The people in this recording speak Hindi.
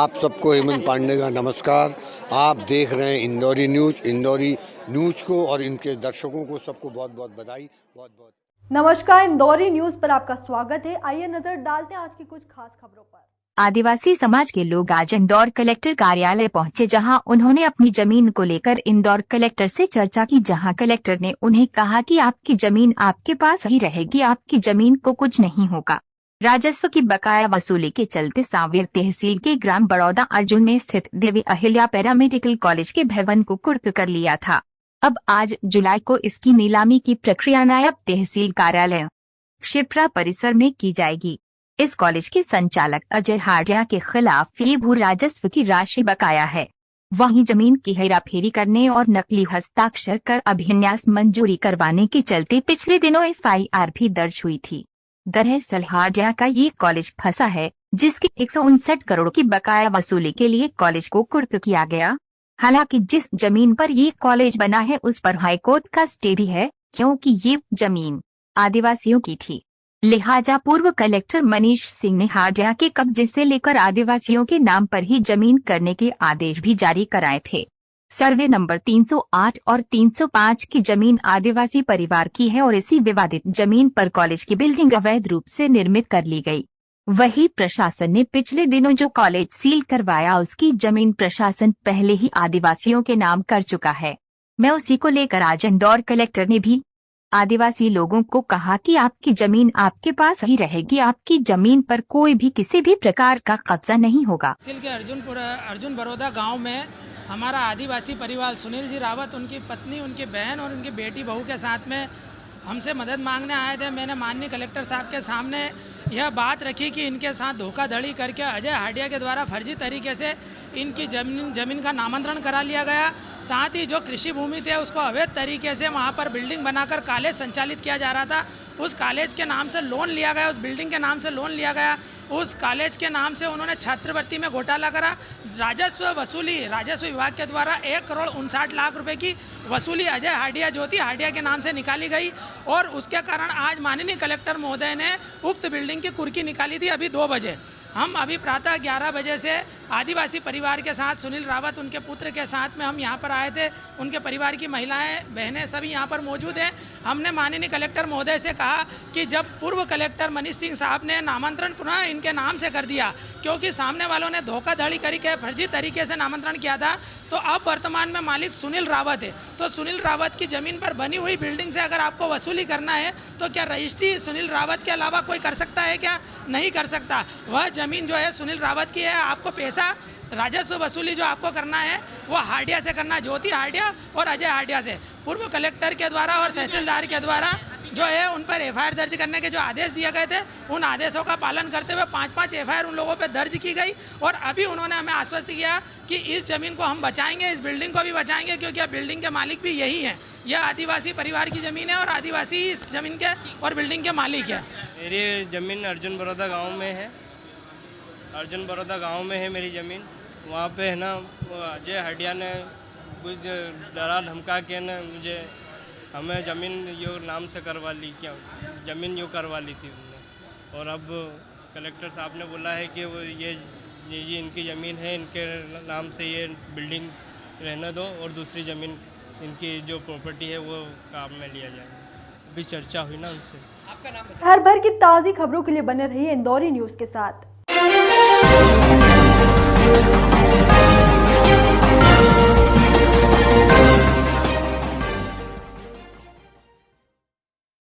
आप सबको हेमंत पांडे का नमस्कार। आप देख रहे हैं इंदौरी न्यूज़ को और इनके दर्शकों को सबको बहुत बहुत बधाई। बहुत बहुत नमस्कार, इंदौरी न्यूज़ पर आपका स्वागत है। आइए नजर डालते हैं आज की कुछ खास खबरों पर। आदिवासी समाज के लोग आज इंदौर कलेक्टर कार्यालय पहुंचे, जहां उन्होंने अपनी जमीन को लेकर इंदौर कलेक्टर से चर्चा की। जहां कलेक्टर ने उन्हें कहा कि आपकी जमीन आपके पास ही रहेगी, आपकी जमीन को कुछ नहीं होगा। राजस्व की बकाया वसूली के चलते सांवेर तहसील के ग्राम बड़ौदा अर्जुन में स्थित देवी अहिल्या पैरामेडिकल कॉलेज के भवन को कुर्क कर लिया था। अब 8 जुलाई को इसकी नीलामी की प्रक्रिया नायब तहसील कार्यालय शिप्रा परिसर में की जाएगी। इस कॉलेज के संचालक अजय हाडिया के खिलाफ ये भू राजस्व की राशि बकाया है। वहीं जमीन की हेराफेरी करने और नकली हस्ताक्षर कर अभिन्यास मंजूरी करवाने के चलते पिछले दिनों FIR भी दर्ज हुई थी। दरअसल हाडिया का ये कॉलेज फंसा है, जिसकी 159 करोड़ की बकाया वसूली के लिए कॉलेज को कुर्क किया गया। हालांकि जिस जमीन पर ये कॉलेज बना है उस पर हाईकोर्ट का स्टे भी है, क्योंकि ये जमीन आदिवासियों की थी। लिहाजा पूर्व कलेक्टर मनीष सिंह ने हाडिया के कब्जे से लेकर आदिवासियों के नाम पर ही जमीन करने के आदेश भी जारी कराए थे। सर्वे नंबर 308 और 305 की जमीन आदिवासी परिवार की है और इसी विवादित जमीन पर कॉलेज की बिल्डिंग अवैध रूप से निर्मित कर ली गई। वही प्रशासन ने पिछले दिनों जो कॉलेज सील करवाया, उसकी जमीन प्रशासन पहले ही आदिवासियों के नाम कर चुका है। मैं उसी को लेकर आज इंदौर कलेक्टर ने भी आदिवासी लोगों को कहा कि आपकी जमीन आपके पास ही रहेगी, आपकी जमीन पर कोई भी किसी भी प्रकार का कब्जा नहीं होगा। तहसील के अर्जुन बड़ौदा गांव में हमारा आदिवासी परिवार सुनील जी रावत, उनकी पत्नी, उनकी बहन और उनकी बेटी बहू के साथ में हमसे मदद मांगने आए थे। मैंने माननीय कलेक्टर साहब के सामने यह बात रखी कि इनके साथ धोखाधड़ी करके अजय हाडिया के द्वारा फर्जी तरीके से इनकी जमीन का नामांतरण करा लिया गया। साथ ही जो कृषि भूमि थे उसको अवैध तरीके से वहाँ पर बिल्डिंग बनाकर कॉलेज संचालित किया जा रहा था। उस कॉलेज के नाम से लोन लिया गया, उस बिल्डिंग के नाम से लोन लिया गया। उस कॉलेज के नाम से उन्होंने छात्रवृत्ति में घोटाला करा। राजस्व विभाग के द्वारा 1,59,00,000 रुपए की वसूली अजय हाडिया जो थी हाडिया के नाम से निकाली गई और उसके कारण आज माननीय कलेक्टर महोदय ने उक्त बिल्डिंग की कुर्की निकाली थी। अभी 2 बजे हम अभी प्रातः 11 बजे से आदिवासी परिवार के साथ सुनील रावत उनके पुत्र के साथ में हम यहाँ पर आए थे। उनके परिवार की महिलाएं बहनें सभी यहाँ पर मौजूद हैं। हमने माननीय कलेक्टर महोदय से कहा कि जब पूर्व कलेक्टर मनीष सिंह साहब ने नामांतरण पुनः इनके नाम से कर दिया, क्योंकि सामने वालों ने धोखाधड़ी करके फर्जी तरीके से नामांतरण किया था, तो अब वर्तमान में मालिक सुनील रावत है। तो सुनील रावत की ज़मीन पर बनी हुई बिल्डिंग से अगर आपको वसूली करना है तो क्या रजिस्ट्री सुनील रावत के अलावा कोई कर सकता है? क्या नहीं कर सकता। वह ज़मीन जो है सुनील रावत की है। आपको पैसा राजस्व वसूली जो आपको करना है वो हाडिया से करना, ज्योति हाडिया और अजय हाडिया से। पूर्व कलेक्टर के द्वारा और तहसीलदार के द्वारा जो है उन पर FIR दर्ज करने के जो आदेश दिए गए थे, उन आदेशों का पालन करते हुए 5-5 FIR उन लोगों पर दर्ज की गई। और अभी उन्होंने हमें आश्वस्त किया कि इस ज़मीन को हम बचाएंगे, इस बिल्डिंग को भी बचाएंगे, क्योंकि अब बिल्डिंग के मालिक भी यही हैं। यह आदिवासी परिवार की ज़मीन है और आदिवासी इस ज़मीन के और बिल्डिंग के मालिक है। मेरी ज़मीन अर्जुन बड़ौदा गाँव में है। अर्जुन बड़ौदा गाँव में है मेरी ज़मीन। वहाँ पे है ना अजय हाडिया ने कुछ डरा धमका के ना मुझे हमें ज़मीन यो नाम से करवा ली, क्या ज़मीन यो करवा ली थी उन्होंने। और अब कलेक्टर साहब ने बोला है कि वो ये इनकी ज़मीन है, इनके नाम से ये बिल्डिंग रहने दो और दूसरी ज़मीन इनकी जो प्रॉपर्टी है वो काम में लिया जाए। अभी चर्चा हुई ना उनसे। आपका नाम? हर भर की ताज़ी खबरों के लिए बने रहिए इंदौरी न्यूज़ के साथ।